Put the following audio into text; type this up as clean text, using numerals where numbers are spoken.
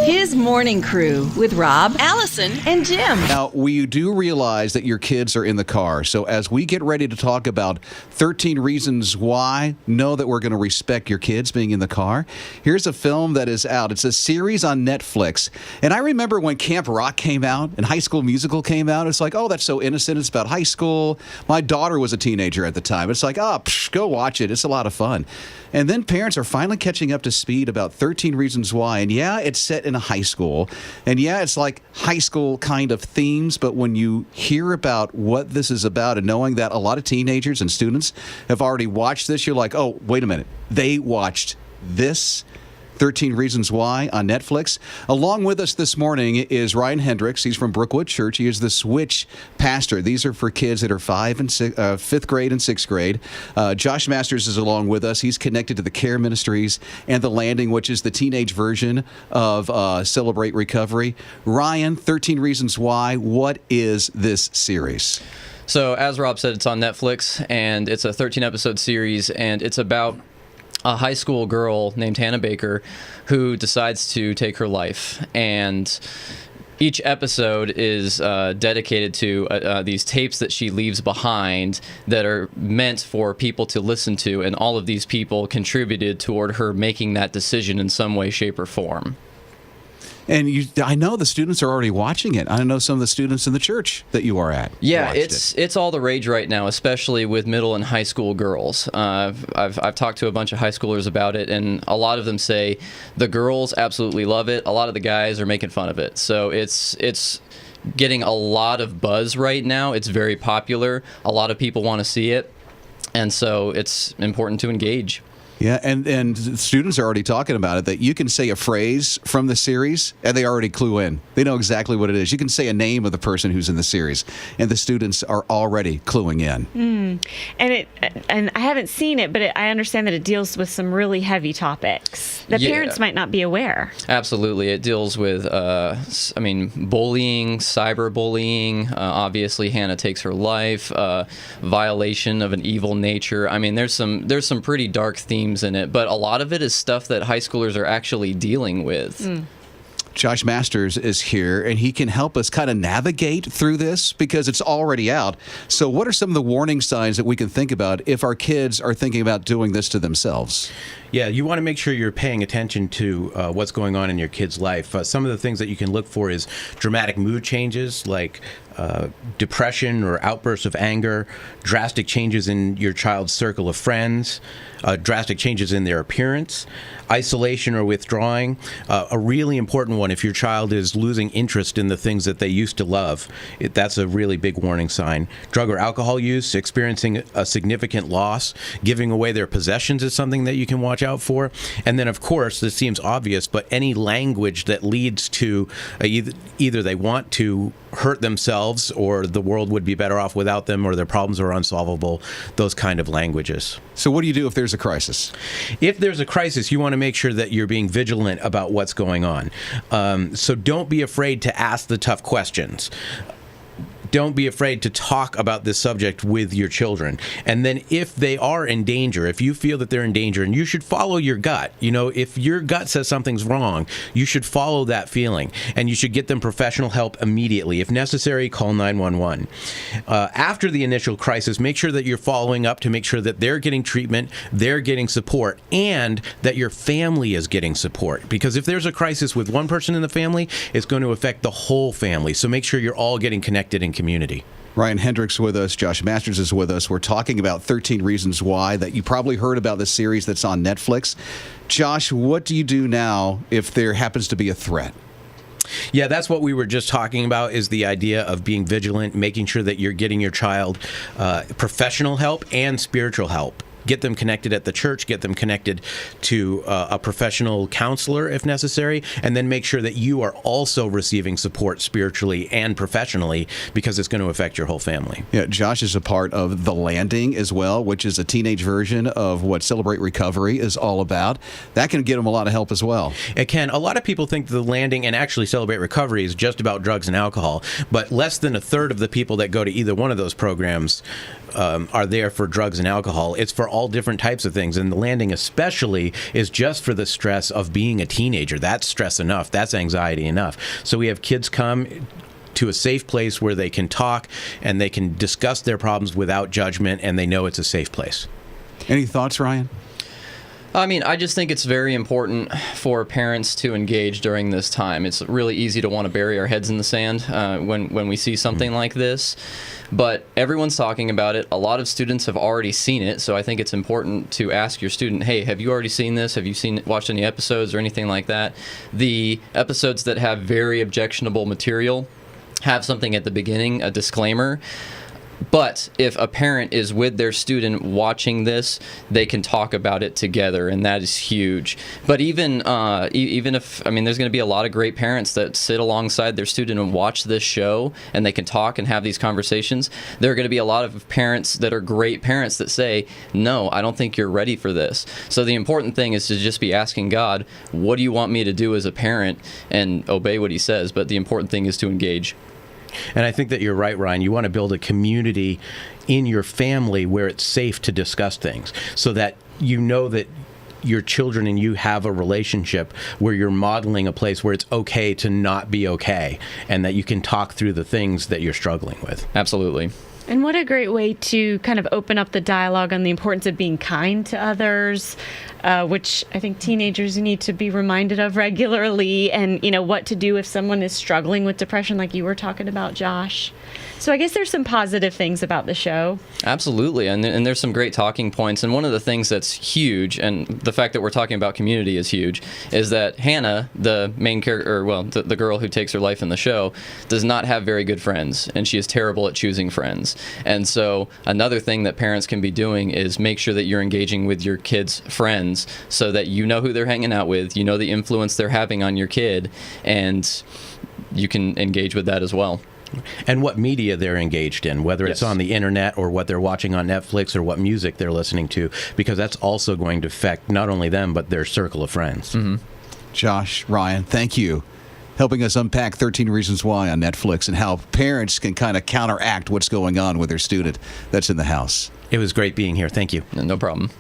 His morning crew with Rob, Allison, and Jim. Now, we do realize that your kids are in the car. So as we get ready to talk about 13 reasons why, know that we're going to respect your kids being in the car. Here's a film that is out. It's a series on Netflix. And I remember when Camp Rock came out and High School Musical came out, it's like, oh, that's so innocent. It's about high school. My daughter was a teenager at the time. It's like, go watch it. It's a lot of fun. And then parents are finally catching up to speed about 13 Reasons Why. And yeah, it's set in a high school. And yeah, it's like high school kind of themes. But when you hear about what this is about and knowing that a lot of teenagers and students have already watched this, you're like, oh, wait a minute. They watched this 13 Reasons Why on Netflix. Along with us this morning is Ryan Hendricks. He's from Brookwood Church. He is the Switch pastor. These are for kids that are 5th grade and 6th grade. Josh Masters is along with us. He's connected to the Care Ministries and The Landing, which is the teenage version of Celebrate Recovery. Ryan, 13 Reasons Why. What is this series? So, as Rob said, it's on Netflix, and it's a 13-episode series, and it's about a high school girl named Hannah Baker who decides to take her life. And each episode is dedicated to these tapes that she leaves behind that are meant for people to listen to. And all of these people contributed toward her making that decision in some way, shape, or form. And I know the students are already watching it. I know some of the students in the church that you are at. Yeah, it's all the rage right now, especially with middle and high school girls. I've talked to a bunch of high schoolers about it, and a lot of them say the girls absolutely love it. A lot of the guys are making fun of it. So it's getting a lot of buzz right now. It's very popular. A lot of people want to see it, and so it's important to engage. Yeah, and students are already talking about it, that you can say a phrase from the series, and they already clue in. They know exactly what it is. You can say a name of the person who's in the series, and the students are already cluing in. And I haven't seen it, but I understand that it deals with some really heavy topics that parents might not be aware. Absolutely. It deals with, bullying, cyberbullying. Obviously, Hannah takes her life, violation of an evil nature. I mean, there's some pretty dark themes in it, but a lot of it is stuff that high schoolers are actually dealing with. Josh Masters is here, and he can help us kind of navigate through this because it's already out. So what are some of the warning signs that we can think about if our kids are thinking about doing this to themselves? Yeah, you want to make sure you're paying attention to what's going on in your kid's life. Some of the things that you can look for is dramatic mood changes like depression or outbursts of anger, drastic changes in your child's circle of friends, drastic changes in their appearance, isolation or withdrawing. A really important one, if your child is losing interest in the things that they used to love, that's a really big warning sign. Drug or alcohol use, experiencing a significant loss, giving away their possessions is something that you can watch out for. And then, of course, this seems obvious, but any language that leads to either they want to hurt themselves or the world would be better off without them or their problems are unsolvable, those kind of languages. So what do you do if there's a crisis? If there's a crisis, you want to make sure that you're being vigilant about what's going on. So don't be afraid to ask the tough questions. Don't be afraid to talk about this subject with your children. And then if they are in danger, if you feel that they're in danger, and you should follow your gut. You know, if your gut says something's wrong, you should follow that feeling. And you should get them professional help immediately. If necessary, call 911. After the initial crisis, make sure that you're following up to make sure that they're getting treatment, they're getting support, and that your family is getting support. Because if there's a crisis with one person in the family, it's going to affect the whole family. So make sure you're all getting connected and community. Ryan Hendricks with us. Josh Masters is with us. We're talking about 13 Reasons Why, that you probably heard about this series that's on Netflix. Josh, what do you do now if there happens to be a threat? Yeah, that's what we were just talking about, is the idea of being vigilant, making sure that you're getting your child professional help and spiritual help. Get them connected at the church, get them connected to a professional counselor if necessary, and then make sure that you are also receiving support spiritually and professionally, because it's going to affect your whole family. Yeah, Josh is a part of The Landing as well, which is a teenage version of what Celebrate Recovery is all about. That can get them a lot of help as well. It can. A lot of people think The Landing and actually Celebrate Recovery is just about drugs and alcohol, but less than a third of the people that go to either one of those programs are there for drugs and alcohol. It's for all different types of things. And the landing especially is just for the stress of being a teenager. That's stress enough. That's anxiety enough. So we have kids come to a safe place where they can talk and they can discuss their problems without judgment, and they know it's a safe place. Any thoughts, Ryan? I mean, I just think it's very important for parents to engage during this time. It's really easy to want to bury our heads in the sand when we see something like this, but everyone's talking about it. A lot of students have already seen it, so I think it's important to ask your student, hey, have you already seen this? Have you watched any episodes or anything like that? The episodes that have very objectionable material have something at the beginning, a disclaimer. But if a parent is with their student watching this, they can talk about it together, and that is huge. But even if, I mean, there's going to be a lot of great parents that sit alongside their student and watch this show, and they can talk and have these conversations. There are going to be a lot of parents that are great parents that say, no, I don't think you're ready for this. So the important thing is to just be asking God, what do you want me to do as a parent, and obey what he says. But the important thing is to engage. And I think that you're right, Ryan. You want to build a community in your family where it's safe to discuss things, so that you know that your children and you have a relationship where you're modeling a place where it's okay to not be okay, and that you can talk through the things that you're struggling with. Absolutely. And what a great way to kind of open up the dialogue on the importance of being kind to others, which I think teenagers need to be reminded of regularly, and, what to do if someone is struggling with depression like you were talking about, Josh. So I guess there's some positive things about the show. Absolutely. And there's some great talking points. And one of the things that's huge, and the fact that we're talking about community is huge, is that Hannah, the main character, or well, the girl who takes her life in the show, does not have very good friends, and she is terrible at choosing friends. And so another thing that parents can be doing is make sure that you're engaging with your kids' friends, so that you know who they're hanging out with, you know the influence they're having on your kid, and you can engage with that as well. And what media they're engaged in, whether it's on the internet or what they're watching on Netflix or what music they're listening to, because that's also going to affect not only them, but their circle of friends. Mm-hmm. Josh, Ryan, thank you. Helping us unpack 13 Reasons Why on Netflix and how parents can kind of counteract what's going on with their student that's in the house. It was great being here. Thank you. No problem.